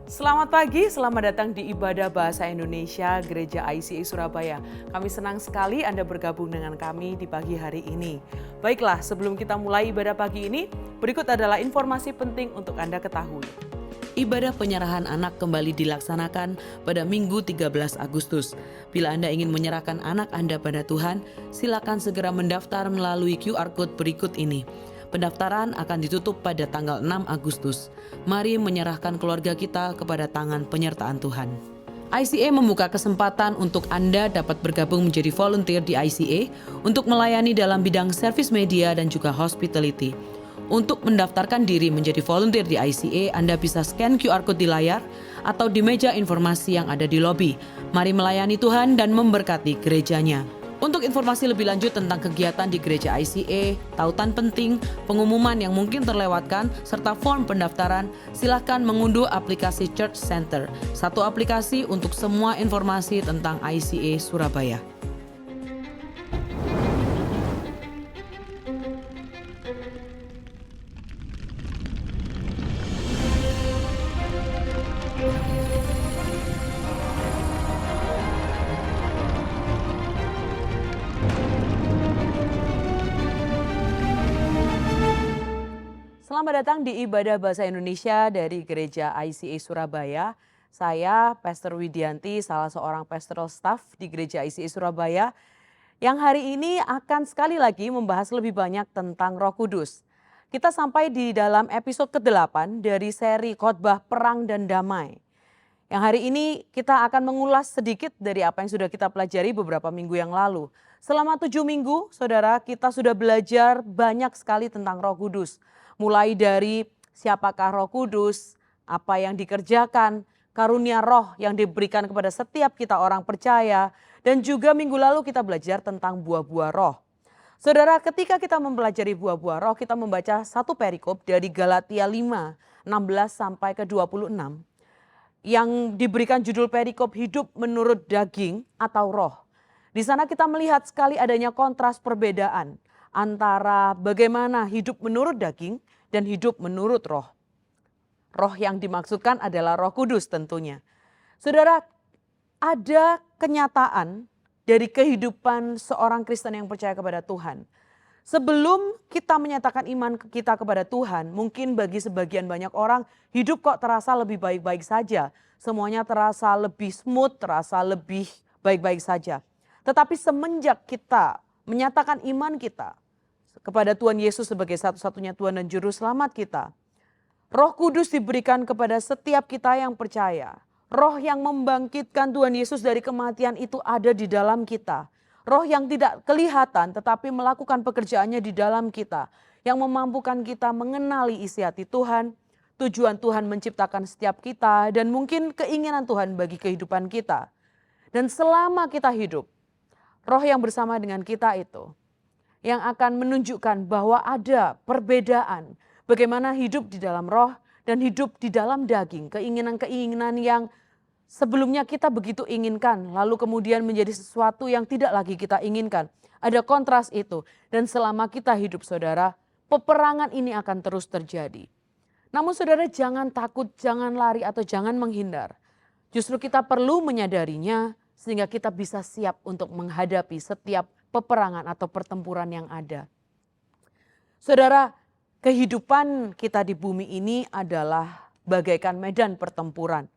Selamat pagi, selamat datang di Ibadah Bahasa Indonesia Gereja ICA Surabaya. Kami senang sekali Anda bergabung dengan kami di pagi hari ini. Baiklah, sebelum kita mulai ibadah pagi ini, berikut adalah informasi penting untuk Anda ketahui. Ibadah penyerahan anak kembali dilaksanakan pada Minggu 13 Agustus. Bila Anda ingin menyerahkan anak Anda pada Tuhan, silakan segera mendaftar melalui QR Code berikut ini. Pendaftaran akan ditutup pada tanggal 6 Agustus. Mari menyerahkan keluarga kita kepada tangan penyertaan Tuhan. ICA membuka kesempatan untuk Anda dapat bergabung menjadi volunteer di ICA untuk melayani dalam bidang servis media dan juga hospitality. Untuk mendaftarkan diri menjadi volunteer di ICA, Anda bisa scan QR Code di layar atau di meja informasi yang ada di lobi. Mari melayani Tuhan dan memberkati gerejanya. Untuk informasi lebih lanjut tentang kegiatan di gereja ICA, tautan penting, pengumuman yang mungkin terlewatkan, serta form pendaftaran, silakan mengunduh aplikasi Church Center, satu aplikasi untuk semua informasi tentang ICA Surabaya. Selamat datang di Ibadah Bahasa Indonesia dari Gereja ICA Surabaya. Saya Pastor Widianti, salah seorang pastoral staff di Gereja ICA Surabaya, yang hari ini akan sekali lagi membahas lebih banyak tentang Roh Kudus. Kita sampai di dalam episode ke-8 dari seri Khotbah Perang dan Damai. Yang hari ini kita akan mengulas sedikit dari apa yang sudah kita pelajari beberapa minggu yang lalu. Selama 7 minggu, saudara, kita sudah belajar banyak sekali tentang Roh Kudus. Mulai dari siapakah Roh Kudus, apa yang dikerjakan, karunia roh yang diberikan kepada setiap kita orang percaya, dan juga minggu lalu kita belajar tentang buah-buah roh. Saudara, ketika kita mempelajari buah-buah roh, kita membaca satu perikop dari Galatia 5, 16 sampai ke 26, yang diberikan judul perikop hidup menurut daging atau roh. Di sana kita melihat sekali adanya kontras perbedaan antara bagaimana hidup menurut daging dan hidup menurut roh. Roh yang dimaksudkan adalah Roh Kudus tentunya. Saudara, ada kenyataan dari kehidupan seorang Kristen yang percaya kepada Tuhan. Sebelum kita menyatakan iman kita kepada Tuhan, mungkin bagi sebagian banyak orang hidup kok terasa lebih baik-baik saja. Semuanya terasa lebih smooth, terasa lebih baik-baik saja. Tetapi semenjak kita menyatakan iman kita kepada Tuhan Yesus sebagai satu-satunya Tuhan dan Juru Selamat kita, Roh Kudus diberikan kepada setiap kita yang percaya. Roh yang membangkitkan Tuhan Yesus dari kematian itu ada di dalam kita. Roh yang tidak kelihatan tetapi melakukan pekerjaannya di dalam kita. Yang memampukan kita mengenali isi hati Tuhan, tujuan Tuhan menciptakan setiap kita, dan mungkin keinginan Tuhan bagi kehidupan kita. Dan selama kita hidup, roh yang bersama dengan kita itu yang akan menunjukkan bahwa ada perbedaan bagaimana hidup di dalam roh dan hidup di dalam daging. Keinginan-keinginan yang sebelumnya kita begitu inginkan, lalu kemudian menjadi sesuatu yang tidak lagi kita inginkan. Ada kontras itu, dan selama kita hidup saudara, peperangan ini akan terus terjadi. Namun saudara, jangan takut, jangan lari atau jangan menghindar. Justru kita perlu menyadarinya sehingga kita bisa siap untuk menghadapi setiap peperangan atau pertempuran yang ada. Saudara, kehidupan kita di bumi ini adalah bagaikan medan pertempuran.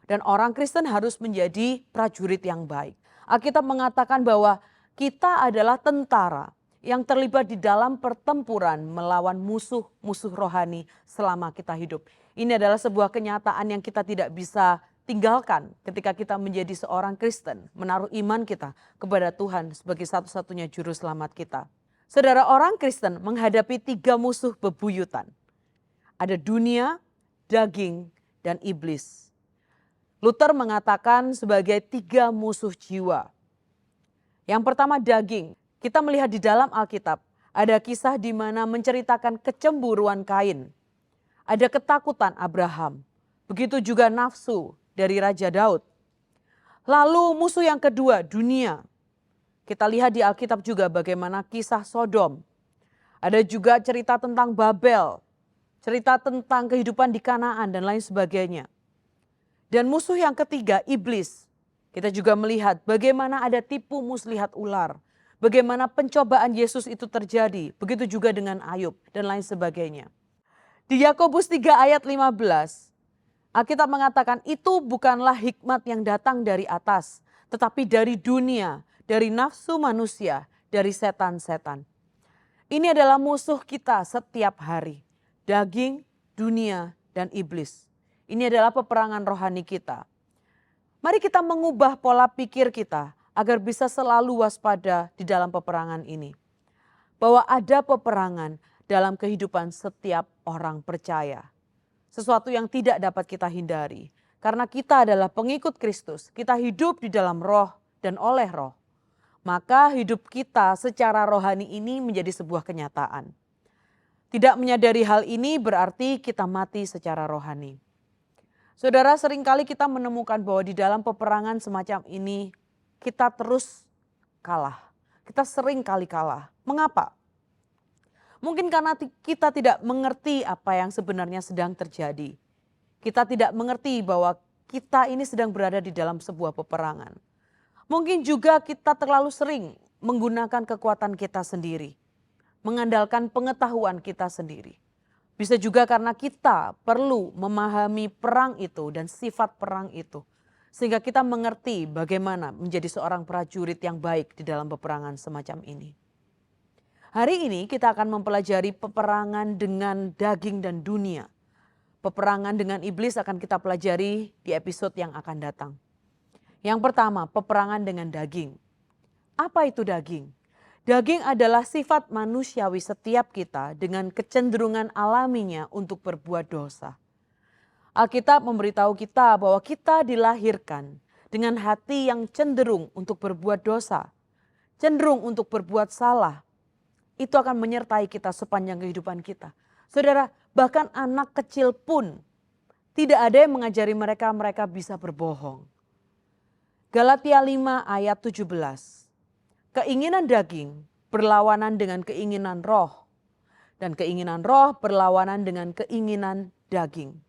Dan orang Kristen harus menjadi prajurit yang baik. Alkitab mengatakan bahwa kita adalah tentara yang terlibat di dalam pertempuran melawan musuh-musuh rohani selama kita hidup. Ini adalah sebuah kenyataan yang kita tidak bisa tinggalkan ketika kita menjadi seorang Kristen, menaruh iman kita kepada Tuhan sebagai satu-satunya juru selamat kita. Saudara, orang Kristen menghadapi 3 musuh bebuyutan. Ada dunia, daging, dan iblis. Luther mengatakan sebagai 3 musuh jiwa. Yang pertama daging. Kita melihat di dalam Alkitab ada kisah di mana menceritakan kecemburuan Kain. Ada ketakutan Abraham. Begitu juga nafsu dari Raja Daud. Lalu musuh yang kedua, dunia. Kita lihat di Alkitab juga bagaimana kisah Sodom. Ada juga cerita tentang Babel, cerita tentang kehidupan di Kanaan dan lain sebagainya. Dan musuh yang ketiga, iblis. Kita juga melihat bagaimana ada tipu muslihat ular. Bagaimana pencobaan Yesus itu terjadi. Begitu juga dengan Ayub dan lain sebagainya. Di Yakobus 3 ayat 15, Alkitab mengatakan itu bukanlah hikmat yang datang dari atas, tetapi dari dunia, dari nafsu manusia, dari setan-setan. Ini adalah musuh kita setiap hari. Daging, dunia, dan iblis. Ini adalah peperangan rohani kita. Mari kita mengubah pola pikir kita agar bisa selalu waspada di dalam peperangan ini. Bahwa ada peperangan dalam kehidupan setiap orang percaya. Sesuatu yang tidak dapat kita hindari. Karena kita adalah pengikut Kristus. Kita hidup di dalam roh dan oleh roh. Maka hidup kita secara rohani ini menjadi sebuah kenyataan. Tidak menyadari hal ini berarti kita mati secara rohani. Saudara, seringkali kita menemukan bahwa di dalam peperangan semacam ini kita terus kalah. Kita sering kali kalah. Mengapa? Mungkin karena kita tidak mengerti apa yang sebenarnya sedang terjadi. Kita tidak mengerti bahwa kita ini sedang berada di dalam sebuah peperangan. Mungkin juga kita terlalu sering menggunakan kekuatan kita sendiri. Mengandalkan pengetahuan kita sendiri. Bisa juga karena kita perlu memahami perang itu dan sifat perang itu. Sehingga kita mengerti bagaimana menjadi seorang prajurit yang baik di dalam peperangan semacam ini. Hari ini kita akan mempelajari peperangan dengan daging dan dunia. Peperangan dengan iblis akan kita pelajari di episode yang akan datang. Yang pertama, peperangan dengan daging. Apa itu daging? Daging adalah sifat manusiawi setiap kita dengan kecenderungan alaminya untuk berbuat dosa. Alkitab memberitahu kita bahwa kita dilahirkan dengan hati yang cenderung untuk berbuat dosa. Cenderung untuk berbuat salah. Itu akan menyertai kita sepanjang kehidupan kita. Saudara, bahkan anak kecil pun tidak ada yang mengajari mereka bisa berbohong. Galatia 5 ayat 17. Keinginan daging berlawanan dengan keinginan roh. Dan keinginan roh berlawanan dengan keinginan daging.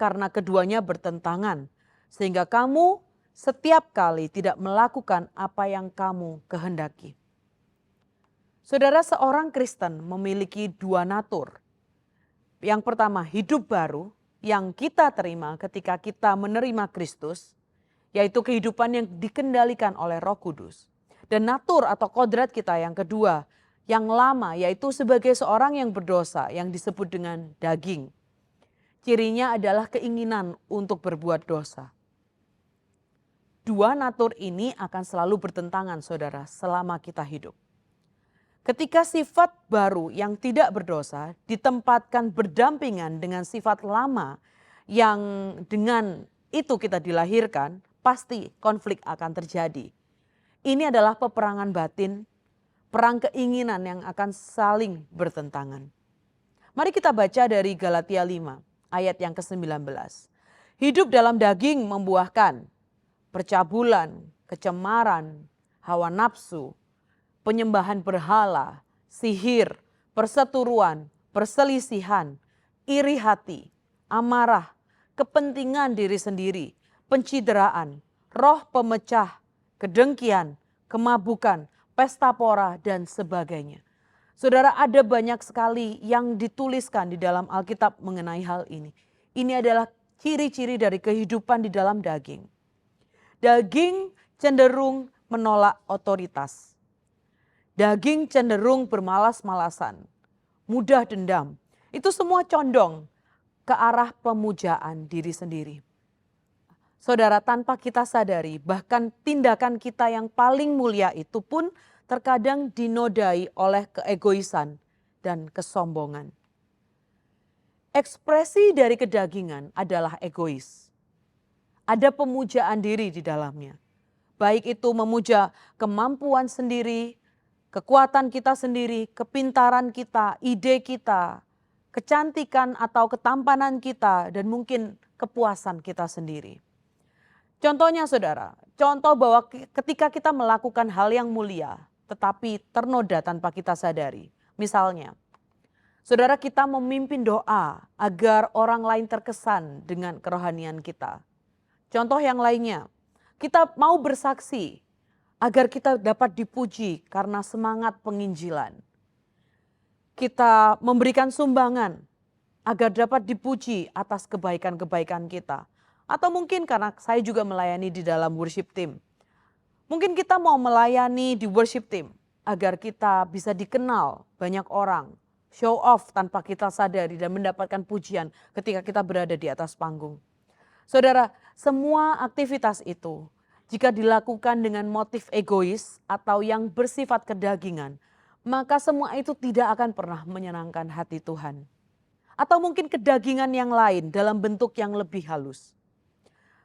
Karena keduanya bertentangan. Sehingga kamu setiap kali tidak melakukan apa yang kamu kehendaki. Saudara, seorang Kristen memiliki dua natur. Yang pertama, hidup baru yang kita terima ketika kita menerima Kristus. Yaitu kehidupan yang dikendalikan oleh Roh Kudus. Dan natur atau kodrat kita yang kedua, yang lama, yaitu sebagai seorang yang berdosa yang disebut dengan daging. Cirinya adalah keinginan untuk berbuat dosa. Dua natur ini akan selalu bertentangan, saudara, selama kita hidup. Ketika sifat baru yang tidak berdosa ditempatkan berdampingan dengan sifat lama yang dengan itu kita dilahirkan, pasti konflik akan terjadi. Ini adalah peperangan batin, perang keinginan yang akan saling bertentangan. Mari kita baca dari Galatia 5 ayat yang ke-19. Hidup dalam daging membuahkan percabulan, kecemaran, hawa nafsu, penyembahan berhala, sihir, perseteruan, perselisihan, iri hati, amarah, kepentingan diri sendiri, pencideraan, roh pemecah, kedengkian, kemabukan, pesta pora, dan sebagainya. Saudara, ada banyak sekali yang dituliskan di dalam Alkitab mengenai hal ini. Ini adalah ciri-ciri dari kehidupan di dalam daging. Daging cenderung menolak otoritas. Daging cenderung bermalas-malasan, mudah dendam. Itu semua condong ke arah pemujaan diri sendiri. Saudara, tanpa kita sadari, bahkan tindakan kita yang paling mulia itu pun terkadang dinodai oleh keegoisan dan kesombongan. Ekspresi dari kedagingan adalah egois. Ada pemujaan diri di dalamnya. Baik itu memuja kemampuan sendiri, kekuatan kita sendiri, kepintaran kita, ide kita, kecantikan atau ketampanan kita, dan mungkin kepuasan kita sendiri. Contohnya saudara, contoh bahwa ketika kita melakukan hal yang mulia tetapi ternoda tanpa kita sadari. Misalnya, saudara, kita memimpin doa agar orang lain terkesan dengan kerohanian kita. Contoh yang lainnya, kita mau bersaksi agar kita dapat dipuji karena semangat penginjilan. Kita memberikan sumbangan agar dapat dipuji atas kebaikan-kebaikan kita. Atau mungkin karena saya juga melayani di dalam worship team. Mungkin kita mau melayani di worship team agar kita bisa dikenal banyak orang. Show off tanpa kita sadari dan mendapatkan pujian ketika kita berada di atas panggung. Saudara, semua aktivitas itu jika dilakukan dengan motif egois atau yang bersifat kedagingan, maka semua itu tidak akan pernah menyenangkan hati Tuhan. Atau mungkin kedagingan yang lain dalam bentuk yang lebih halus.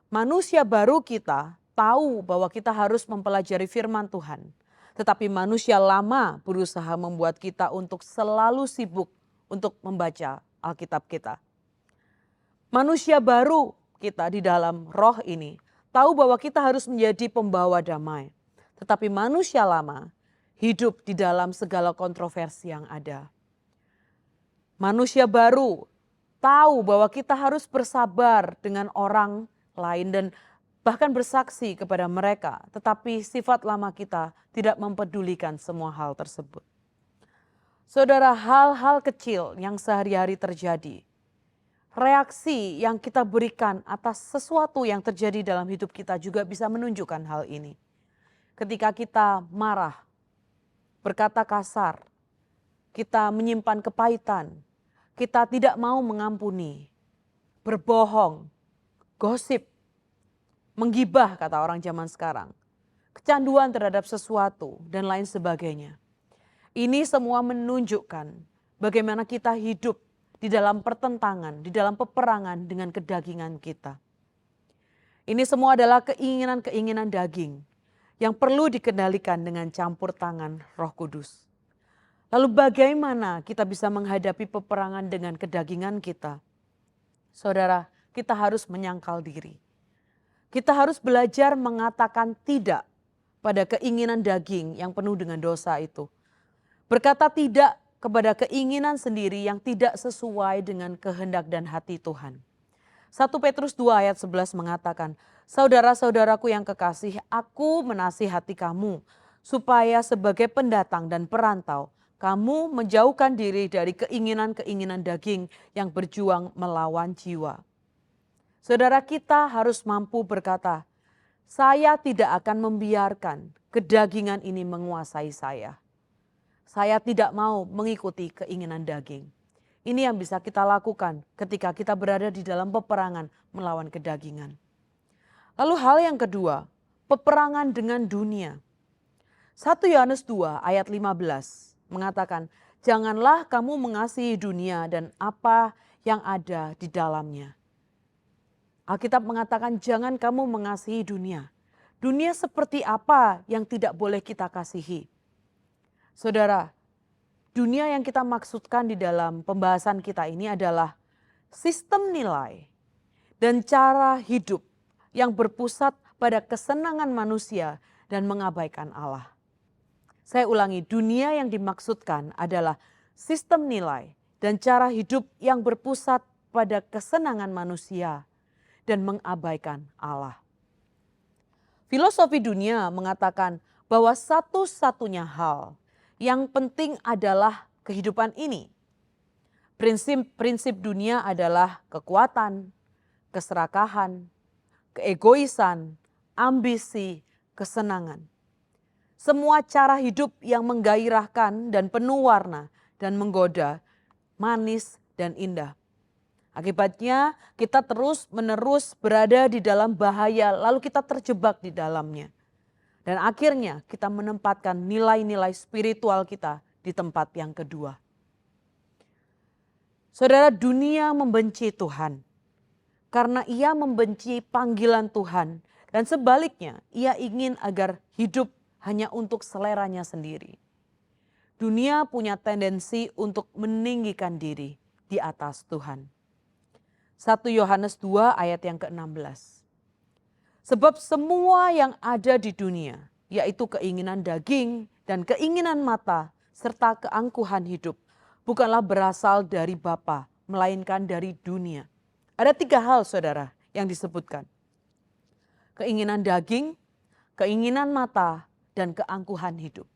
Manusia baru kita tahu bahwa kita harus mempelajari firman Tuhan. Tetapi manusia lama berusaha membuat kita untuk selalu sibuk untuk membaca Alkitab kita. Manusia baru kita di dalam roh ini tahu bahwa kita harus menjadi pembawa damai. Tetapi manusia lama hidup di dalam segala kontroversi yang ada. Manusia baru tahu bahwa kita harus bersabar dengan orang lain dan bahkan bersaksi kepada mereka. Tetapi sifat lama kita tidak mempedulikan semua hal tersebut. Saudara, hal-hal kecil yang sehari-hari terjadi, reaksi yang kita berikan atas sesuatu yang terjadi dalam hidup kita juga bisa menunjukkan hal ini. Ketika kita marah, berkata kasar, kita menyimpan kepahitan, kita tidak mau mengampuni, berbohong, gosip, menggibah kata orang zaman sekarang, kecanduan terhadap sesuatu dan lain sebagainya. Ini semua menunjukkan bagaimana kita hidup di dalam pertentangan, di dalam peperangan dengan kedagingan kita. Ini semua adalah keinginan-keinginan daging yang perlu dikendalikan dengan campur tangan Roh Kudus. Lalu bagaimana kita bisa menghadapi peperangan dengan kedagingan kita? Saudara, kita harus menyangkal diri. Kita harus belajar mengatakan tidak pada keinginan daging yang penuh dengan dosa itu. Berkata tidak kepada keinginan sendiri yang tidak sesuai dengan kehendak dan hati Tuhan. 1 Petrus 2 ayat 11 mengatakan, saudara-saudaraku yang kekasih, aku menasihati kamu supaya sebagai pendatang dan perantau, kamu menjauhkan diri dari keinginan-keinginan daging yang berjuang melawan jiwa. Saudara, kita harus mampu berkata, saya tidak akan membiarkan kedagingan ini menguasai saya. Saya tidak mau mengikuti keinginan daging. Ini yang bisa kita lakukan ketika kita berada di dalam peperangan melawan kedagingan. Lalu hal yang kedua, peperangan dengan dunia. 1 Yohanes 2 ayat 15 mengatakan, janganlah kamu mengasihi dunia dan apa yang ada di dalamnya. Alkitab mengatakan jangan kamu mengasihi dunia. Dunia seperti apa yang tidak boleh kita kasihi? Saudara, dunia yang kita maksudkan di dalam pembahasan kita ini adalah sistem nilai dan cara hidup yang berpusat pada kesenangan manusia dan mengabaikan Allah. Saya ulangi, dunia yang dimaksudkan adalah sistem nilai dan cara hidup yang berpusat pada kesenangan manusia dan mengabaikan Allah. Filosofi dunia mengatakan bahwa satu-satunya hal yang penting adalah kehidupan ini. Prinsip-prinsip dunia adalah kekuatan, keserakahan, keegoisan, ambisi, kesenangan. Semua cara hidup yang menggairahkan dan penuh warna dan menggoda, manis dan indah. Akibatnya kita terus-menerus berada di dalam bahaya lalu kita terjebak di dalamnya. Dan akhirnya kita menempatkan nilai-nilai spiritual kita di tempat yang kedua. Saudara, dunia membenci Tuhan karena ia membenci panggilan Tuhan dan sebaliknya ia ingin agar hidup hanya untuk seleranya sendiri. Dunia punya tendensi untuk meninggikan diri di atas Tuhan. 1 Yohanes 2 ayat yang ke-16. Sebab semua yang ada di dunia, yaitu keinginan daging dan keinginan mata, serta keangkuhan hidup, bukanlah berasal dari Bapa, melainkan dari dunia. Ada 3 hal saudara yang disebutkan. keinginan daging, keinginan mata, dan keangkuhan hidup.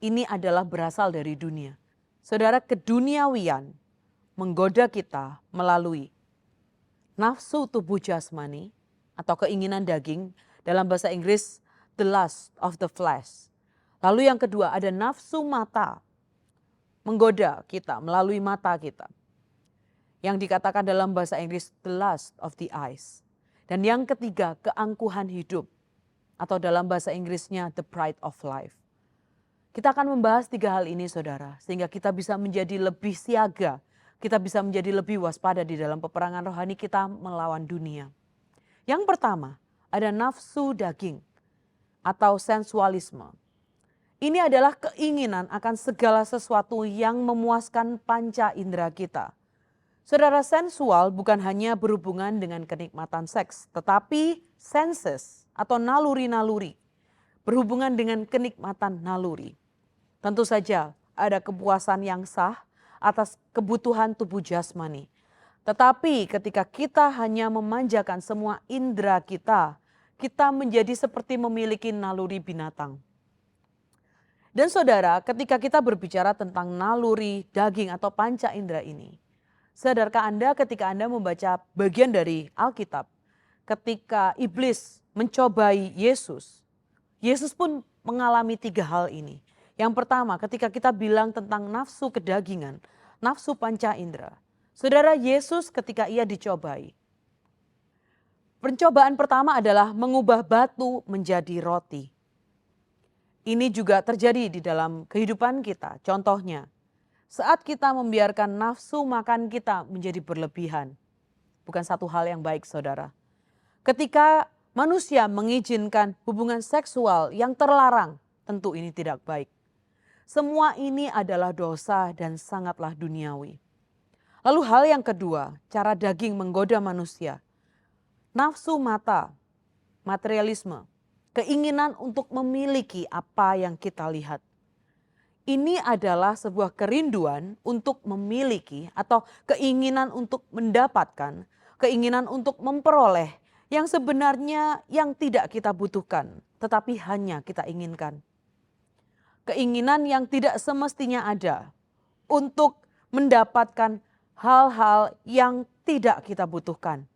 Ini adalah berasal dari dunia. Saudara, keduniawian menggoda kita melalui nafsu tubuh jasmani atau keinginan daging, dalam bahasa Inggris the lust of the flesh. Lalu yang kedua ada nafsu mata, menggoda kita melalui mata kita, yang dikatakan dalam bahasa Inggris the lust of the eyes. Dan yang ketiga keangkuhan hidup, atau dalam bahasa Inggrisnya the pride of life. Kita akan membahas 3 hal ini saudara, sehingga kita bisa menjadi lebih siaga, kita bisa menjadi lebih waspada di dalam peperangan rohani kita melawan dunia. Yang pertama ada nafsu daging atau sensualisme. Ini adalah keinginan akan segala sesuatu yang memuaskan panca indera kita. Saudara, sensual bukan hanya berhubungan dengan kenikmatan seks, tetapi senses atau naluri-naluri berhubungan dengan kenikmatan naluri. Tentu saja ada kepuasan yang sah atas kebutuhan tubuh jasmani. Tetapi ketika kita hanya memanjakan semua indera kita, kita menjadi seperti memiliki naluri binatang. Dan saudara, ketika kita berbicara tentang naluri daging atau panca indera ini, sadarkah Anda ketika Anda membaca bagian dari Alkitab, ketika iblis mencobai Yesus, Yesus pun mengalami 3 hal ini. Yang pertama, ketika kita bilang tentang nafsu kedagingan, nafsu panca indera. Saudara, Yesus ketika ia dicobai, pencobaan pertama adalah mengubah batu menjadi roti. Ini juga terjadi di dalam kehidupan kita. Contohnya, saat kita membiarkan nafsu makan kita menjadi berlebihan. Bukan satu hal yang baik saudara. Ketika manusia mengizinkan hubungan seksual yang terlarang, tentu ini tidak baik. Semua ini adalah dosa dan sangatlah duniawi. Lalu hal yang kedua, cara daging menggoda manusia. Nafsu mata, materialisme, keinginan untuk memiliki apa yang kita lihat. Ini adalah sebuah kerinduan untuk memiliki atau keinginan untuk mendapatkan, keinginan untuk memperoleh yang sebenarnya yang tidak kita butuhkan, tetapi hanya kita inginkan. Keinginan yang tidak semestinya ada untuk mendapatkan hal-hal yang tidak kita butuhkan.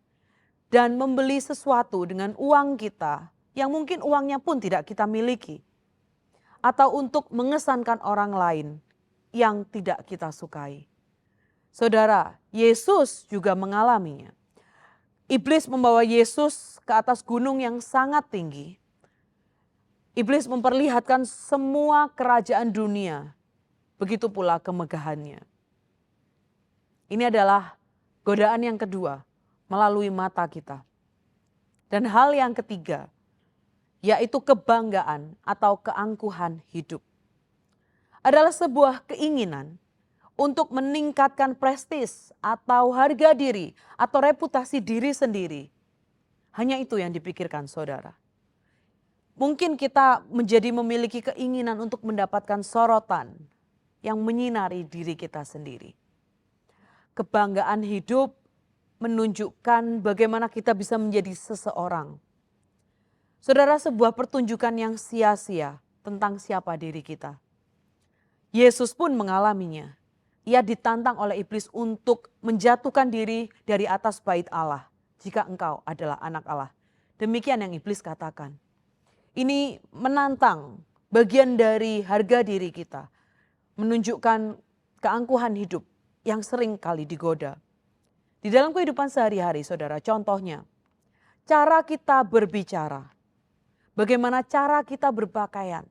Dan membeli sesuatu dengan uang kita yang mungkin uangnya pun tidak kita miliki. Atau untuk mengesankan orang lain yang tidak kita sukai. Saudara, Yesus juga mengalaminya. Iblis membawa Yesus ke atas gunung yang sangat tinggi. Iblis memperlihatkan semua kerajaan dunia, begitu pula kemegahannya. Ini adalah godaan yang kedua melalui mata kita. Dan hal yang ketiga, yaitu kebanggaan atau keangkuhan hidup. Adalah sebuah keinginan untuk meningkatkan prestis atau harga diri atau reputasi diri sendiri. Hanya itu yang dipikirkan saudara. Mungkin kita menjadi memiliki keinginan untuk mendapatkan sorotan yang menyinari diri kita sendiri. Kebanggaan hidup menunjukkan bagaimana kita bisa menjadi seseorang. Saudara, sebuah pertunjukan yang sia-sia tentang siapa diri kita. Yesus pun mengalaminya. Ia ditantang oleh iblis untuk menjatuhkan diri dari atas bait Allah. Jika engkau adalah anak Allah. Demikian yang iblis katakan. Ini menantang bagian dari harga diri kita. Menunjukkan keangkuhan hidup yang sering kali digoda. Di dalam kehidupan sehari-hari saudara, contohnya cara kita berbicara. Bagaimana cara kita berpakaian.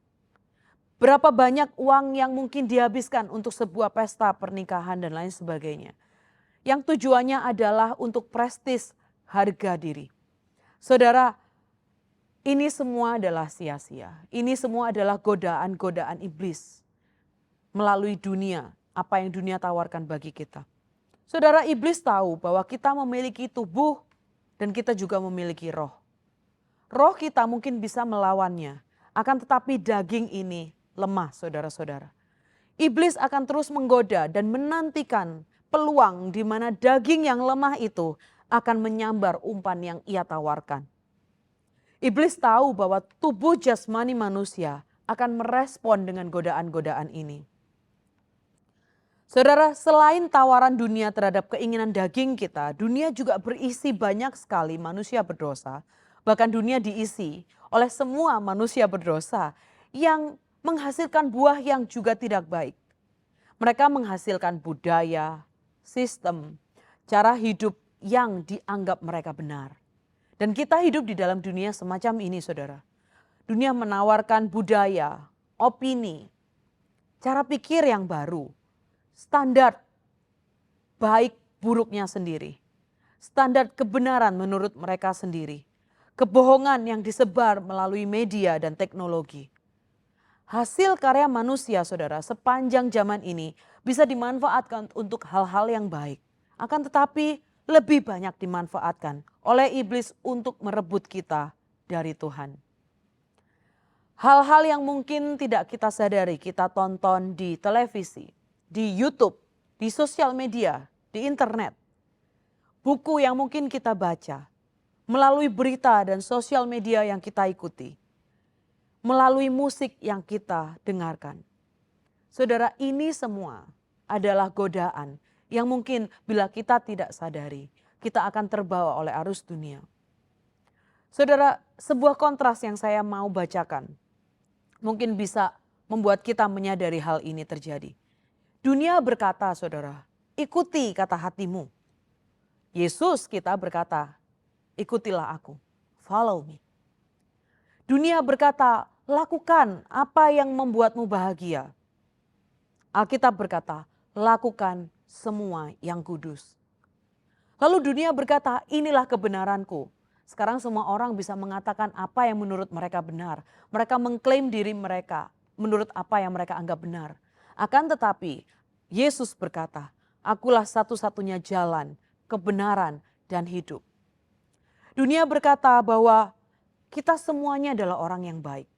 Berapa banyak uang yang mungkin dihabiskan untuk sebuah pesta pernikahan dan lain sebagainya. Yang tujuannya adalah untuk prestis harga diri. Saudara, ini semua adalah sia-sia. Ini semua adalah godaan-godaan iblis melalui dunia, apa yang dunia tawarkan bagi kita. Saudara, iblis tahu bahwa kita memiliki tubuh dan kita juga memiliki roh. Roh kita mungkin bisa melawannya, akan tetapi daging ini lemah saudara-saudara. Iblis akan terus menggoda dan menantikan peluang di mana daging yang lemah itu akan menyambar umpan yang ia tawarkan. Iblis tahu bahwa tubuh jasmani manusia akan merespon dengan godaan-godaan ini. Saudara, selain tawaran dunia terhadap keinginan daging kita, dunia juga berisi banyak sekali manusia berdosa. Bahkan dunia diisi oleh semua manusia berdosa yang menghasilkan buah yang juga tidak baik. Mereka menghasilkan budaya, sistem, cara hidup yang dianggap mereka benar. Dan kita hidup di dalam dunia semacam ini, saudara. Dunia menawarkan budaya, opini, cara pikir yang baru, standar baik buruknya sendiri, standar kebenaran menurut mereka sendiri, kebohongan yang disebar melalui media dan teknologi. Hasil karya manusia, saudara, sepanjang zaman ini bisa dimanfaatkan untuk hal-hal yang baik. Akan tetapi lebih banyak dimanfaatkan oleh iblis untuk merebut kita dari Tuhan. Hal-hal yang mungkin tidak kita sadari, kita tonton di televisi, di YouTube, di sosial media, di internet. Buku yang mungkin kita baca, melalui berita dan sosial media yang kita ikuti, melalui musik yang kita dengarkan. Saudara, ini semua adalah godaan yang mungkin bila kita tidak sadari, kita akan terbawa oleh arus dunia. Saudara, sebuah kontras yang saya mau bacakan mungkin bisa membuat kita menyadari hal ini terjadi. Dunia berkata, saudara, ikuti kata hatimu. Yesus kita berkata, ikutilah aku, follow me. Dunia berkata, lakukan apa yang membuatmu bahagia. Alkitab berkata, lakukan semua yang kudus. Lalu dunia berkata, inilah kebenaranku. Sekarang semua orang bisa mengatakan apa yang menurut mereka benar. Mereka mengklaim diri mereka menurut apa yang mereka anggap benar. Akan tetapi Yesus berkata, akulah satu-satunya jalan, kebenaran, dan hidup. Dunia berkata bahwa kita semuanya adalah orang yang baik.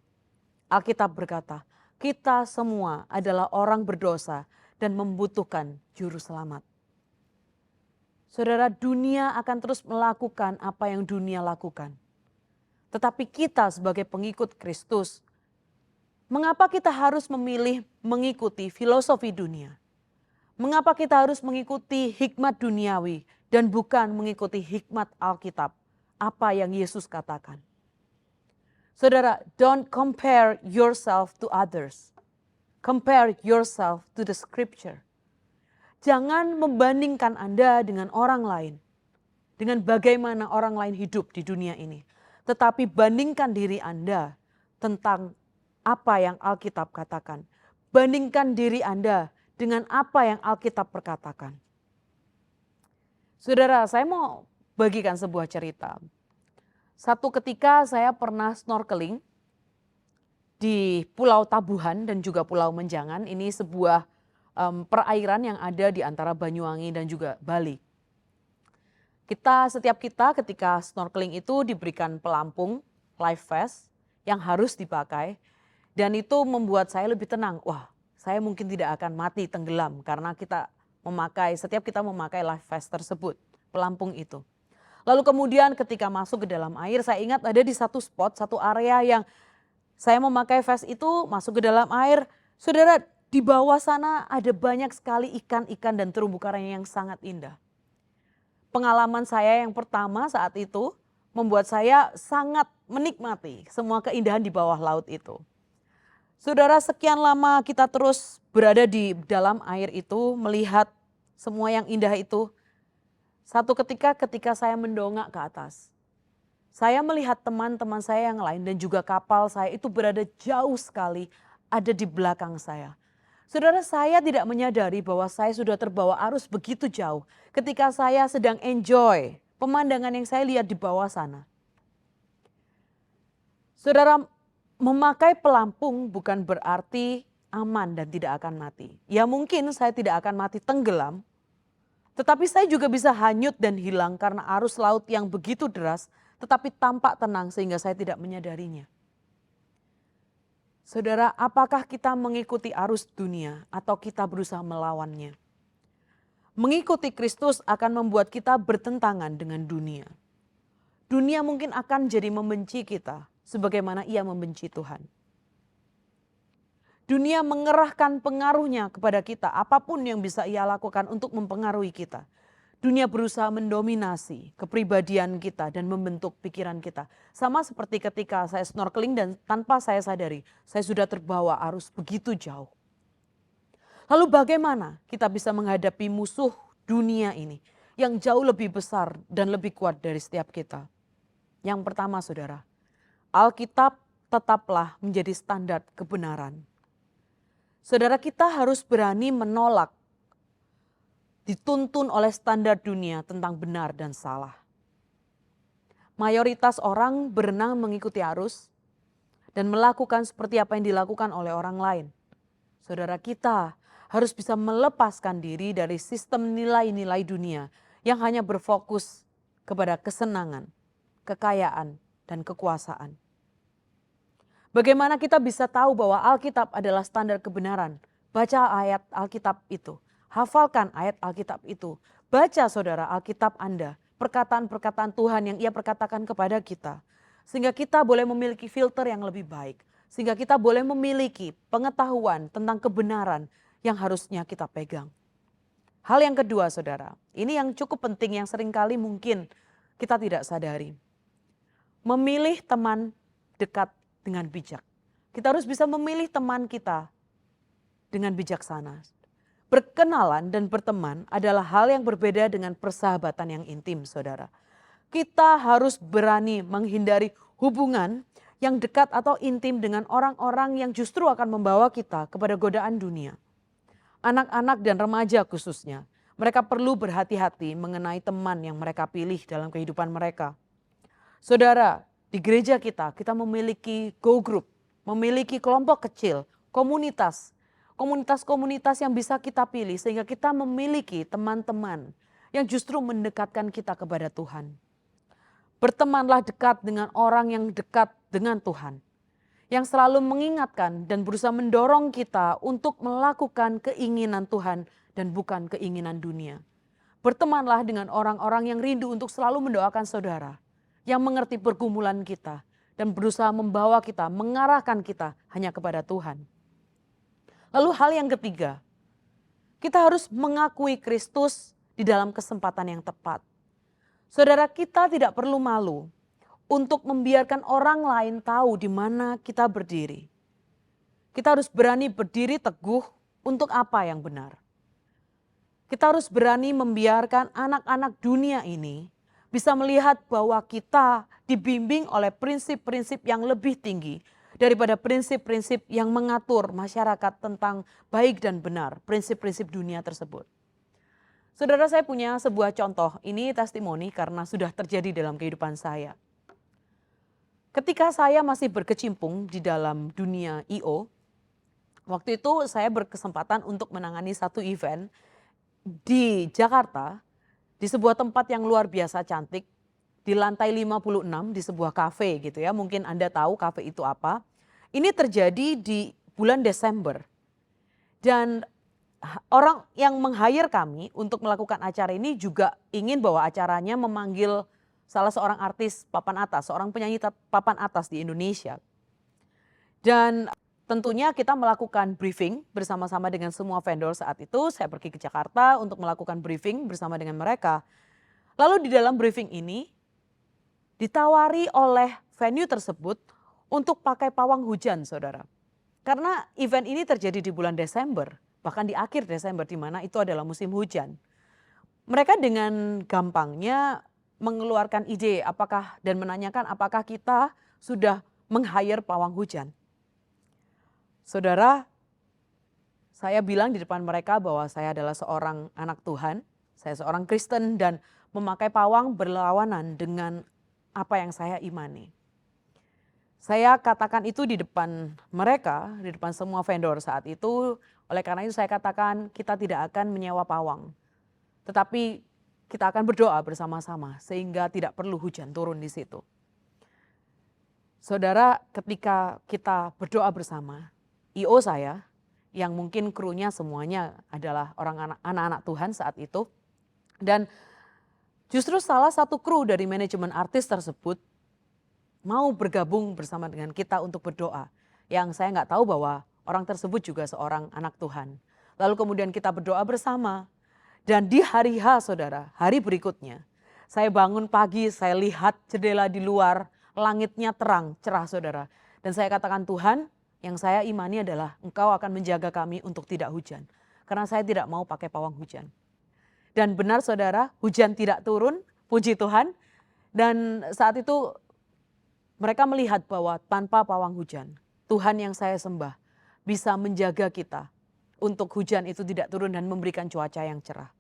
Alkitab berkata, kita semua adalah orang berdosa dan membutuhkan juru selamat. Saudara, dunia akan terus melakukan apa yang dunia lakukan. Tetapi kita sebagai pengikut Kristus, mengapa kita harus memilih mengikuti filosofi dunia? Mengapa kita harus mengikuti hikmat duniawi dan bukan mengikuti hikmat Alkitab, apa yang Yesus katakan? Saudara, don't compare yourself to others. Compare yourself to the scripture. Jangan membandingkan Anda dengan orang lain. Dengan bagaimana orang lain hidup di dunia ini. Tetapi bandingkan diri Anda tentang apa yang Alkitab katakan. Bandingkan diri Anda dengan apa yang Alkitab perkatakan. Saudara, saya mau bagikan sebuah cerita. Satu ketika saya pernah snorkeling di Pulau Tabuhan dan juga Pulau Menjangan. Ini sebuah perairan yang ada di antara Banyuwangi dan juga Bali. Setiap kita ketika snorkeling itu diberikan pelampung life vest yang harus dipakai. Dan itu membuat saya lebih tenang. Wah, saya mungkin tidak akan mati tenggelam karena setiap kita memakai life vest tersebut, pelampung itu. Lalu kemudian ketika masuk ke dalam air, saya ingat ada di satu spot, satu area yang saya memakai vest itu masuk ke dalam air. Saudara, di bawah sana ada banyak sekali ikan-ikan dan terumbu karang yang sangat indah. Pengalaman saya yang pertama saat itu membuat saya sangat menikmati semua keindahan di bawah laut itu. Saudara, sekian lama kita terus berada di dalam air itu, melihat semua yang indah itu. Satu ketika saya mendongak ke atas, saya melihat teman-teman saya yang lain dan juga kapal saya itu berada jauh sekali ada di belakang saya. Saudara, saya tidak menyadari bahwa saya sudah terbawa arus begitu jauh ketika saya sedang enjoy pemandangan yang saya lihat di bawah sana. Saudara, memakai pelampung bukan berarti aman dan tidak akan mati. Ya mungkin saya tidak akan mati tenggelam, tetapi saya juga bisa hanyut dan hilang karena arus laut yang begitu deras, tetapi tampak tenang sehingga saya tidak menyadarinya. Saudara, apakah kita mengikuti arus dunia atau kita berusaha melawannya? Mengikuti Kristus akan membuat kita bertentangan dengan dunia. dunia mungkin akan jadi membenci kita sebagaimana ia membenci Tuhan. Dunia mengerahkan pengaruhnya kepada kita, apapun yang bisa ia lakukan untuk mempengaruhi kita. Dunia berusaha mendominasi kepribadian kita dan membentuk pikiran kita. Sama seperti ketika saya snorkeling dan tanpa saya sadari, saya sudah terbawa arus begitu jauh. Lalu bagaimana kita bisa menghadapi musuh dunia ini yang jauh lebih besar dan lebih kuat dari setiap kita? Yang pertama saudara, Alkitab tetaplah menjadi standar kebenaran. Saudara, kita harus berani menolak dituntun oleh standar dunia tentang benar dan salah. Mayoritas orang berenang mengikuti arus dan melakukan seperti apa yang dilakukan oleh orang lain. Saudara, kita harus bisa melepaskan diri dari sistem nilai-nilai dunia yang hanya berfokus kepada kesenangan, kekayaan, dan kekuasaan. Bagaimana kita bisa tahu bahwa Alkitab adalah standar kebenaran? Baca ayat Alkitab itu, hafalkan ayat Alkitab itu. Baca saudara Alkitab Anda, perkataan-perkataan Tuhan yang ia perkatakan kepada kita. Sehingga kita boleh memiliki filter yang lebih baik. Sehingga kita boleh memiliki pengetahuan tentang kebenaran yang harusnya kita pegang. Hal yang kedua saudara, ini yang cukup penting yang seringkali mungkin kita tidak sadari. Memilih teman dekat dengan bijak. Kita harus bisa memilih teman kita dengan bijaksana. Berkenalan dan berteman adalah hal yang berbeda dengan persahabatan yang intim, saudara. Kita harus berani menghindari hubungan yang dekat atau intim dengan orang-orang yang justru akan membawa kita kepada godaan dunia. Anak-anak dan remaja khususnya, mereka perlu berhati-hati mengenai teman yang mereka pilih dalam kehidupan mereka. Saudara, di gereja kita memiliki go group, memiliki kelompok kecil, komunitas yang bisa kita pilih sehingga kita memiliki teman-teman yang justru mendekatkan kita kepada Tuhan. Bertemanlah dekat dengan orang yang dekat dengan Tuhan, yang selalu mengingatkan dan berusaha mendorong kita untuk melakukan keinginan Tuhan dan bukan keinginan dunia. Bertemanlah dengan orang-orang yang rindu untuk selalu mendoakan saudara, yang mengerti pergumulan kita dan berusaha membawa kita, mengarahkan kita hanya kepada Tuhan. Lalu hal yang ketiga, kita harus mengakui Kristus di dalam kesempatan yang tepat. Saudara, kita tidak perlu malu untuk membiarkan orang lain tahu di mana kita berdiri. Kita harus berani berdiri teguh untuk apa yang benar. Kita harus berani membiarkan anak-anak dunia ini bisa melihat bahwa kita dibimbing oleh prinsip-prinsip yang lebih tinggi daripada prinsip-prinsip yang mengatur masyarakat tentang baik dan benar, prinsip-prinsip dunia tersebut. Saudara, saya punya sebuah contoh, ini testimoni karena sudah terjadi dalam kehidupan saya. Ketika saya masih berkecimpung di dalam dunia I.O., waktu itu saya berkesempatan untuk menangani satu event di Jakarta, di sebuah tempat yang luar biasa cantik, di lantai 56 di sebuah kafe gitu ya. Mungkin Anda tahu kafe itu apa. Ini terjadi di bulan Desember. Dan orang yang meng-hire kami untuk melakukan acara ini juga ingin bahwa acaranya memanggil salah seorang artis papan atas, seorang penyanyi papan atas di Indonesia. Dan tentunya kita melakukan briefing bersama-sama dengan semua vendor saat itu. Saya pergi ke Jakarta untuk melakukan briefing bersama dengan mereka. Lalu di dalam briefing ini ditawari oleh venue tersebut untuk pakai pawang hujan, saudara. Karena event ini terjadi di bulan Desember, bahkan di akhir Desember di mana itu adalah musim hujan. Mereka dengan gampangnya mengeluarkan ide dan menanyakan apakah kita sudah meng-hire pawang hujan. Saudara, saya bilang di depan mereka bahwa saya adalah seorang anak Tuhan, saya seorang Kristen dan memakai pawang berlawanan dengan apa yang saya imani. Saya katakan itu di depan mereka, di depan semua vendor saat itu. Oleh karena itu saya katakan kita tidak akan menyewa pawang. Tetapi kita akan berdoa bersama-sama sehingga tidak perlu hujan turun di situ. Saudara, ketika kita berdoa bersama, I.O. saya yang mungkin krunya semuanya adalah anak-anak Tuhan saat itu. Dan Justru salah satu kru dari manajemen artis tersebut mau bergabung bersama dengan kita untuk berdoa. Yang saya nggak tahu bahwa orang tersebut juga seorang anak Tuhan. Lalu kemudian kita berdoa bersama. Dan di hari H saudara, hari berikutnya. Saya bangun pagi, saya lihat jendela di luar, langitnya terang, cerah saudara. Dan saya katakan Tuhan, yang saya imani adalah Engkau akan menjaga kami untuk tidak hujan. Karena saya tidak mau pakai pawang hujan. Dan benar saudara, hujan tidak turun, puji Tuhan. Dan saat itu mereka melihat bahwa tanpa pawang hujan, Tuhan yang saya sembah bisa menjaga kita untuk hujan itu tidak turun dan memberikan cuaca yang cerah.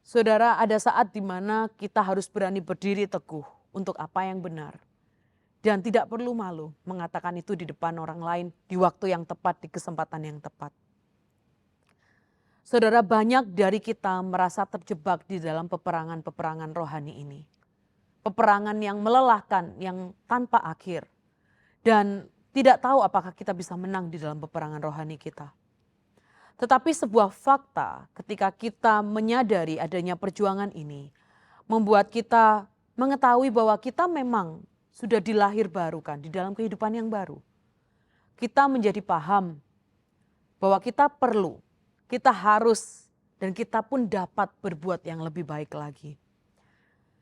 Saudara, ada saat di mana kita harus berani berdiri teguh untuk apa yang benar. Dan tidak perlu malu mengatakan itu di depan orang lain di waktu yang tepat, di kesempatan yang tepat. Saudara, banyak dari kita merasa terjebak di dalam peperangan-peperangan rohani ini. Peperangan yang melelahkan, yang tanpa akhir. Dan tidak tahu apakah kita bisa menang di dalam peperangan rohani kita. Tetapi sebuah fakta ketika kita menyadari adanya perjuangan ini, membuat kita mengetahui bahwa kita memang sudah dilahir barukan di dalam kehidupan yang baru. Kita menjadi paham bahwa kita perlu, kita harus, dan kita pun dapat berbuat yang lebih baik lagi.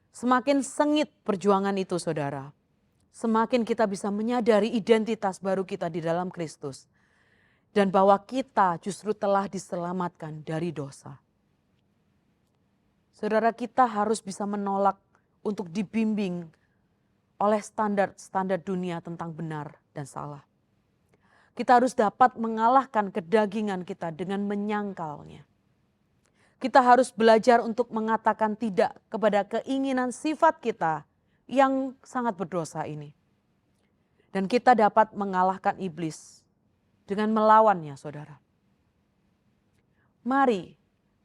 Semakin sengit perjuangan itu saudara, semakin kita bisa menyadari identitas baru kita di dalam Kristus. Dan bahwa kita justru telah diselamatkan dari dosa. Saudara, kita harus bisa menolak untuk dibimbing oleh standar-standar dunia tentang benar dan salah. Kita harus dapat mengalahkan kedagingan kita dengan menyangkalnya. Kita harus belajar untuk mengatakan tidak kepada keinginan sifat kita yang sangat berdosa ini. Dan kita dapat mengalahkan iblis dengan melawannya saudara. Mari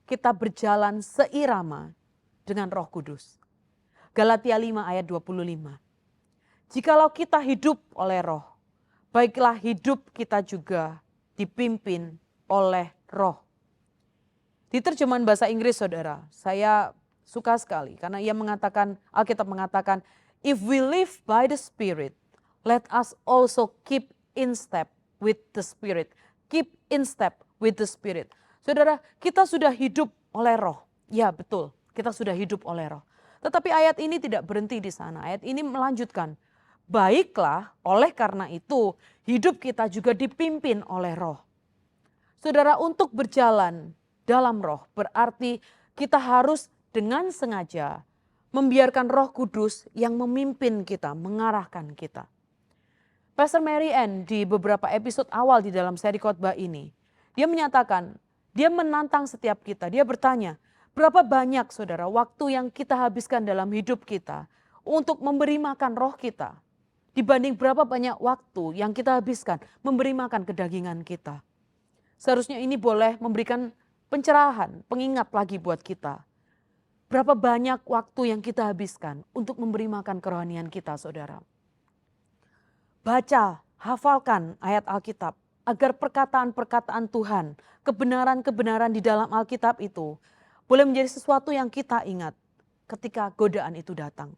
kita berjalan seirama dengan Roh Kudus. Galatia 5 ayat 25. Jikalau kita hidup oleh Roh, baiklah hidup kita juga dipimpin oleh Roh. Di terjemahan bahasa Inggris saudara, saya suka sekali karena ia mengatakan, Alkitab mengatakan, if we live by the Spirit, let us also keep in step with the Spirit. Keep in step with the Spirit. Saudara, kita sudah hidup oleh Roh. Ya betul, kita sudah hidup oleh Roh. Tetapi ayat ini tidak berhenti di sana. Ayat ini melanjutkan. Baiklah, oleh karena itu hidup kita juga dipimpin oleh Roh. Saudara, untuk berjalan dalam Roh berarti kita harus dengan sengaja membiarkan Roh Kudus yang memimpin kita, mengarahkan kita. Pastor Mary Ann di beberapa episode awal di dalam seri khotbah ini, dia menyatakan, dia menantang setiap kita, dia bertanya, berapa banyak saudara waktu yang kita habiskan dalam hidup kita untuk memberi makan roh kita, dibanding berapa banyak waktu yang kita habiskan memberi makan kedagingan kita. Seharusnya ini boleh memberikan pencerahan, pengingat lagi buat kita. Berapa banyak waktu yang kita habiskan untuk memberi makan kerohanian kita saudara. Baca, hafalkan ayat Alkitab agar perkataan-perkataan Tuhan, kebenaran-kebenaran di dalam Alkitab itu boleh menjadi sesuatu yang kita ingat ketika godaan itu datang.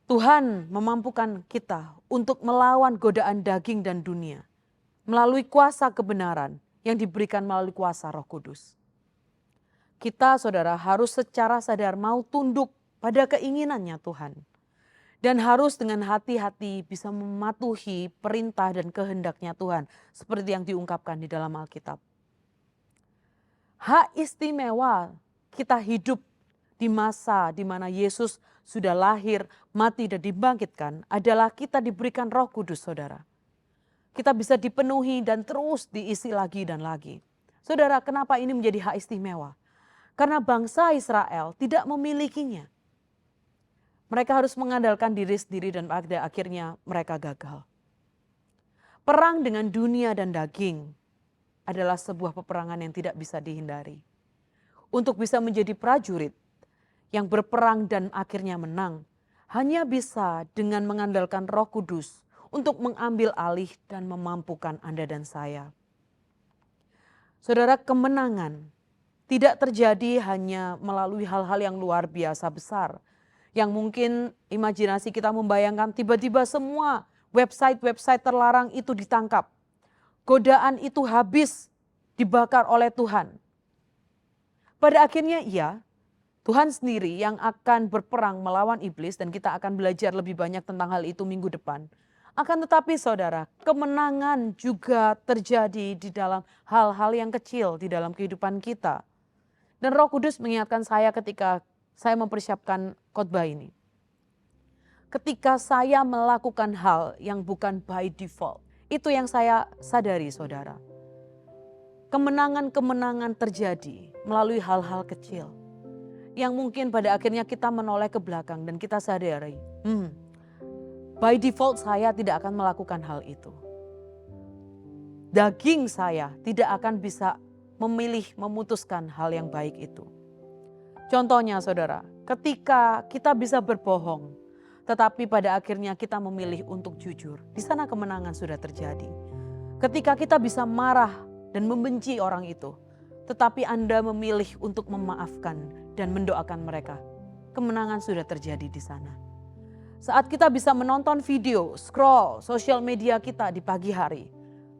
Tuhan memampukan kita untuk melawan godaan daging dan dunia melalui kuasa kebenaran yang diberikan melalui kuasa Roh Kudus. Kita saudara harus secara sadar mau tunduk pada keinginannya Tuhan. Dan harus dengan hati-hati bisa mematuhi perintah dan kehendaknya Tuhan. Seperti yang diungkapkan di dalam Alkitab. Hak istimewa kita hidup di masa di mana Yesus sudah lahir, mati dan dibangkitkan adalah kita diberikan Roh Kudus saudara. Kita bisa dipenuhi dan terus diisi lagi dan lagi. Saudara, kenapa ini menjadi hak istimewa? Karena bangsa Israel tidak memilikinya. Mereka harus mengandalkan diri sendiri dan pada akhirnya mereka gagal. Perang dengan dunia dan daging adalah sebuah peperangan yang tidak bisa dihindari. Untuk bisa menjadi prajurit yang berperang dan akhirnya menang, hanya bisa dengan mengandalkan Roh Kudus untuk mengambil alih dan memampukan Anda dan saya. Saudara, kemenangan tidak terjadi hanya melalui hal-hal yang luar biasa besar. Yang mungkin imajinasi kita membayangkan tiba-tiba semua website-website terlarang itu ditangkap. Godaan itu habis dibakar oleh Tuhan. Pada akhirnya iya, Tuhan sendiri yang akan berperang melawan iblis dan kita akan belajar lebih banyak tentang hal itu minggu depan. Akan tetapi saudara, kemenangan juga terjadi di dalam hal-hal yang kecil di dalam kehidupan kita. Dan Roh Kudus mengingatkan saya ketika saya mempersiapkan khotbah ini. Ketika saya melakukan hal yang bukan by default, itu yang saya sadari saudara. Kemenangan-kemenangan terjadi melalui hal-hal kecil. Yang mungkin pada akhirnya kita menoleh ke belakang dan kita sadari, by default saya tidak akan melakukan hal itu. Daging saya tidak akan bisa memilih memutuskan hal yang baik itu. Contohnya saudara, ketika kita bisa berbohong, tetapi pada akhirnya kita memilih untuk jujur, di sana kemenangan sudah terjadi. Ketika kita bisa marah dan membenci orang itu, tetapi Anda memilih untuk memaafkan dan mendoakan mereka, kemenangan sudah terjadi di sana. Saat kita bisa menonton video, scroll sosial media kita di pagi hari,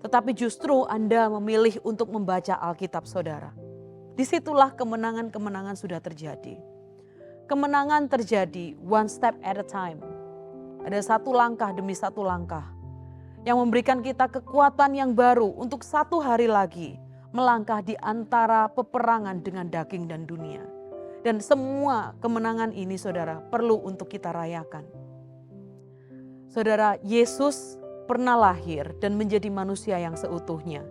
tetapi justru Anda memilih untuk membaca Alkitab saudara. Disitulah kemenangan-kemenangan sudah terjadi. Kemenangan terjadi one step at a time. Ada satu langkah demi satu langkah yang memberikan kita kekuatan yang baru untuk satu hari lagi melangkah di antara peperangan dengan daging dan dunia. Dan semua kemenangan ini saudara perlu untuk kita rayakan. Saudara, Yesus pernah lahir dan menjadi manusia yang seutuhnya.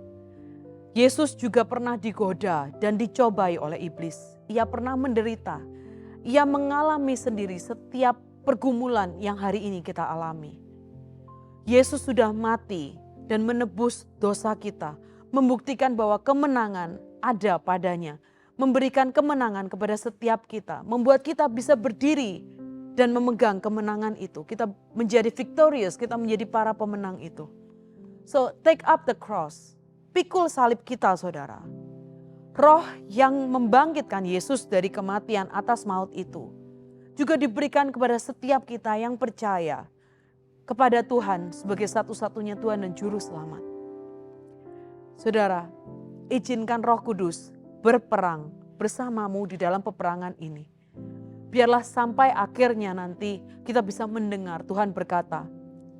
Yesus juga pernah digoda dan dicobai oleh iblis. Ia pernah menderita. Ia mengalami sendiri setiap pergumulan yang hari ini kita alami. Yesus sudah mati dan menebus dosa kita, membuktikan bahwa kemenangan ada padanya, memberikan kemenangan kepada setiap kita, membuat kita bisa berdiri dan memegang kemenangan itu. Kita menjadi victorious, kita menjadi para pemenang itu. So take up the cross, pikul salib kita saudara. Roh yang membangkitkan Yesus dari kematian atas maut itu juga diberikan kepada setiap kita yang percaya kepada Tuhan sebagai satu-satunya Tuhan dan Juru Selamat. Saudara, izinkan Roh Kudus berperang bersamamu di dalam peperangan ini. Biarlah sampai akhirnya nanti kita bisa mendengar Tuhan berkata,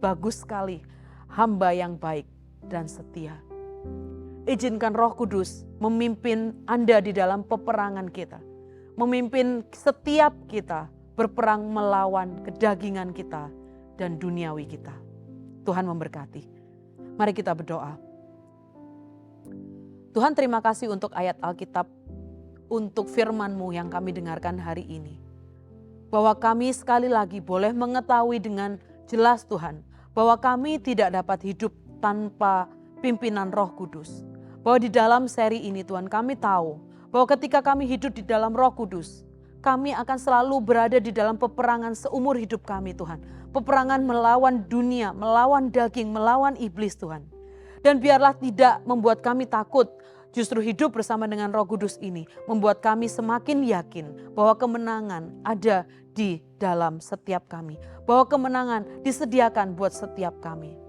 bagus sekali hamba yang baik dan setia. Izinkan Roh Kudus memimpin Anda di dalam peperangan kita. Memimpin setiap kita berperang melawan kedagingan kita dan duniawi kita. Tuhan memberkati. Mari kita berdoa. Tuhan, terima kasih untuk ayat Alkitab, untuk firman-Mu yang kami dengarkan hari ini. Bahwa kami sekali lagi boleh mengetahui dengan jelas Tuhan, bahwa kami tidak dapat hidup tanpa pimpinan Roh Kudus. Bahwa di dalam seri ini Tuhan kami tahu bahwa ketika kami hidup di dalam Roh Kudus, kami akan selalu berada di dalam peperangan seumur hidup kami Tuhan. Peperangan melawan dunia, melawan daging, melawan iblis Tuhan. Dan biarlah tidak membuat kami takut, justru hidup bersama dengan Roh Kudus ini membuat kami semakin yakin bahwa kemenangan ada di dalam setiap kami. Bahwa kemenangan disediakan buat setiap kami.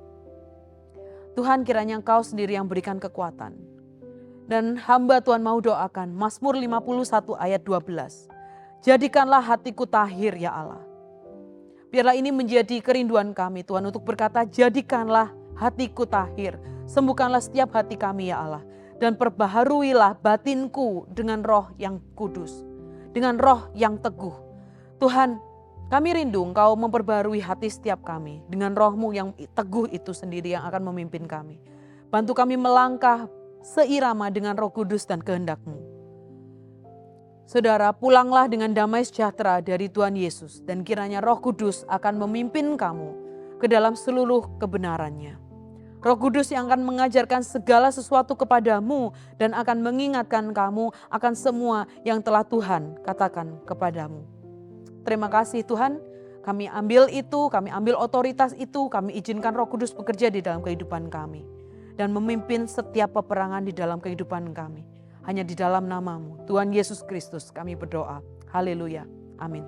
Tuhan, kiranya Engkau sendiri yang berikan kekuatan. Dan hamba Tuhan mau doakan Mazmur 51 ayat 12. Jadikanlah hatiku tahir ya Allah. Biarlah ini menjadi kerinduan kami Tuhan untuk berkata, jadikanlah hatiku tahir. Sembuhkanlah setiap hati kami ya Allah. Dan perbaharuilah batinku dengan roh yang kudus. Dengan roh yang teguh. Tuhan, kami rindu Engkau memperbarui hati setiap kami dengan Roh-Mu yang teguh itu sendiri yang akan memimpin kami. Bantu kami melangkah seirama dengan Roh Kudus dan kehendak-Mu. Saudara, pulanglah dengan damai sejahtera dari Tuhan Yesus dan kiranya Roh Kudus akan memimpin kamu ke dalam seluruh kebenarannya. Roh Kudus yang akan mengajarkan segala sesuatu kepadamu dan akan mengingatkan kamu akan semua yang telah Tuhan katakan kepadamu. Terima kasih Tuhan, kami ambil itu, kami ambil otoritas itu, kami izinkan Roh Kudus bekerja di dalam kehidupan kami. Dan memimpin setiap peperangan di dalam kehidupan kami. hanya di dalam nama-Mu, Tuhan Yesus Kristus kami berdoa. Haleluya. Amin.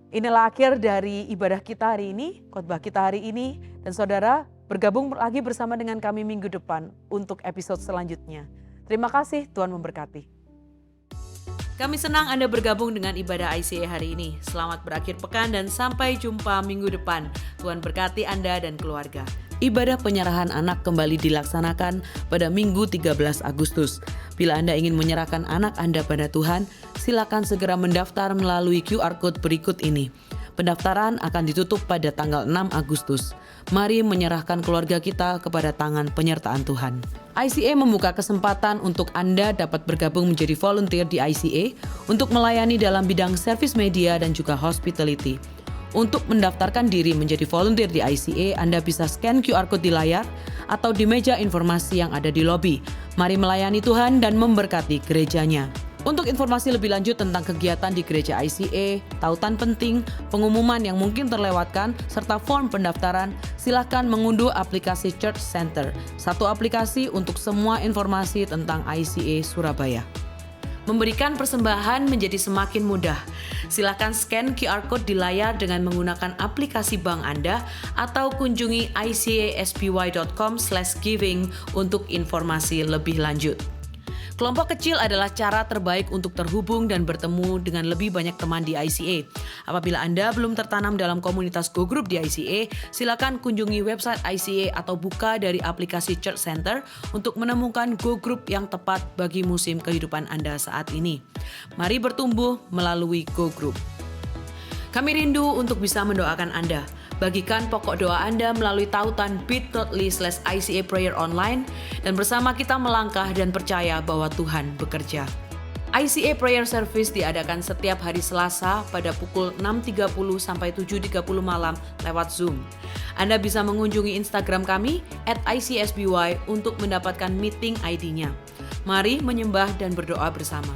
Inilah akhir dari ibadah kita hari ini, khotbah kita hari ini. Dan saudara bergabung lagi bersama dengan kami minggu depan untuk episode selanjutnya. Terima kasih, Tuhan memberkati. Kami senang Anda bergabung dengan ibadah ICA hari ini. Selamat berakhir pekan dan sampai jumpa minggu depan. Tuhan berkati Anda dan keluarga. Ibadah penyerahan anak kembali dilaksanakan pada Minggu 13 Agustus. Bila Anda ingin menyerahkan anak Anda pada Tuhan, silakan segera mendaftar melalui QR Code berikut ini. Pendaftaran akan ditutup pada tanggal 6 Agustus. Mari menyerahkan keluarga kita kepada tangan penyertaan Tuhan. ICA membuka kesempatan untuk Anda dapat bergabung menjadi volunteer di ICA untuk melayani dalam bidang service media dan juga hospitality. Untuk mendaftarkan diri menjadi volunteer di ICA, Anda bisa scan QR Code di layar atau di meja informasi yang ada di lobi. Mari melayani Tuhan dan memberkati gerejanya. Untuk informasi lebih lanjut tentang kegiatan di gereja ICA, tautan penting, pengumuman yang mungkin terlewatkan, serta form pendaftaran, silakan mengunduh aplikasi Church Center, satu aplikasi untuk semua informasi tentang ICA Surabaya. Memberikan persembahan menjadi semakin mudah. Silakan scan QR Code di layar dengan menggunakan aplikasi bank Anda atau kunjungi icaspy.com/giving untuk informasi lebih lanjut. Kelompok kecil adalah cara terbaik untuk terhubung dan bertemu dengan lebih banyak teman di ICA. Apabila Anda belum tertanam dalam komunitas Go Group di ICA, silakan kunjungi website ICA atau buka dari aplikasi Church Center untuk menemukan Go Group yang tepat bagi musim kehidupan Anda saat ini. Mari bertumbuh melalui Go Group. Kami rindu untuk bisa mendoakan Anda. Bagikan pokok doa Anda melalui tautan bit.ly/ICA Prayer Online dan bersama kita melangkah dan percaya bahwa Tuhan bekerja. ICA Prayer Service diadakan setiap hari Selasa pada pukul 6.30 sampai 7.30 malam lewat Zoom. Anda bisa mengunjungi Instagram kami @ICSBY untuk mendapatkan meeting ID-nya. Mari menyembah dan berdoa bersama.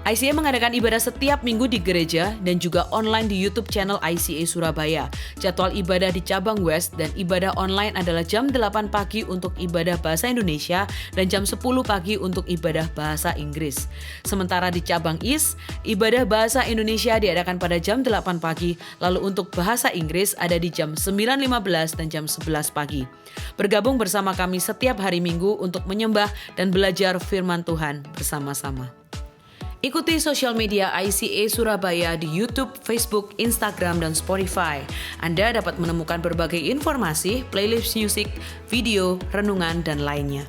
ICA mengadakan ibadah setiap minggu di gereja dan juga online di YouTube channel ICA Surabaya. Jadwal ibadah di cabang West dan ibadah online adalah jam 8 pagi untuk ibadah bahasa Indonesia dan jam 10 pagi untuk ibadah bahasa Inggris. Sementara di cabang East, ibadah bahasa Indonesia diadakan pada jam 8 pagi, lalu untuk bahasa Inggris ada di jam 9.15 dan jam 11 pagi. Bergabung bersama kami setiap hari Minggu untuk menyembah dan belajar firman Tuhan bersama-sama. Ikuti sosial media ICA Surabaya di YouTube, Facebook, Instagram, dan Spotify. Anda dapat menemukan berbagai informasi, playlist musik, video, renungan, dan lainnya.